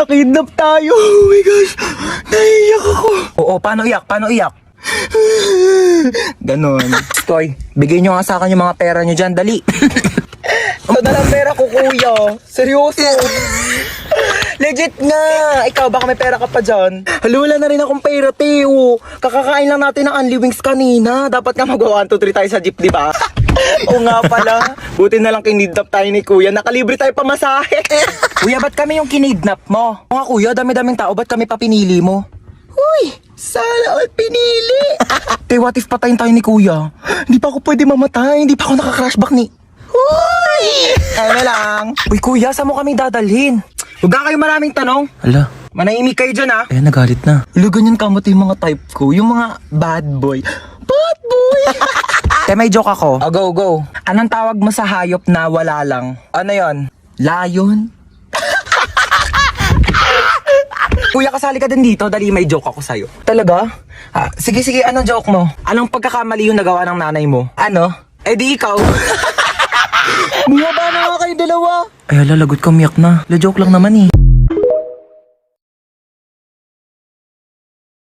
Nakidnap tayo. Oh my gosh. Naiiyak ako. Oo, paano iyak? Paano iyak? Ganon. Toy, bigay nyo nga sa akin yung mga pera nyo dyan, dali. Ito na lang pera ko, kuya. Seryoso. Legit nga. Ikaw, baka may pera ka pa dyan. Hala, wala na rin akong pera, Teo. Kakakain lang natin ng Unli Wings kanina. Dapat nga mag-1, 2, 3 tayo sa jeep, di ba? Oo nga pala. Buti na lang kinidnap tayo ni kuya. Nakalibre tayo pamasahe. Kuya, ba't kami yung kinidnap mo? Oo nga, kuya, dami-daming tao. Ba't kami pa pinili mo? Uy, sana all pinili. Te, what if patayin tayo ni kuya? Hindi pa ako pwede mamatay. Hindi pa ako naka-crashback ni... Uy! Ano lang? Uy, kuya, saan mo kami dadalhin? Huwag na kayo maraming tanong. Hala, Manahimik kayo dyan, ha? eh, nagalit na. Hala, ganyan kamot yung mga type ko. Yung mga bad boy. Bad boy! Te, may joke ako. Oh, go, go. Anong tawag mo sa hayop na wala lang? Ano yon? Lion? Kuya, kasali ka din dito. Dali, may joke ako sa'yo. Talaga? Sige, sige, anong joke mo? Anong pagkakamali yung nagawa ng nanay mo? Ano? Eh di ikaw. Bumaba na nga kayo dalawa. Ay, hala, lagot ka, umiyak na. La, joke lang naman eh.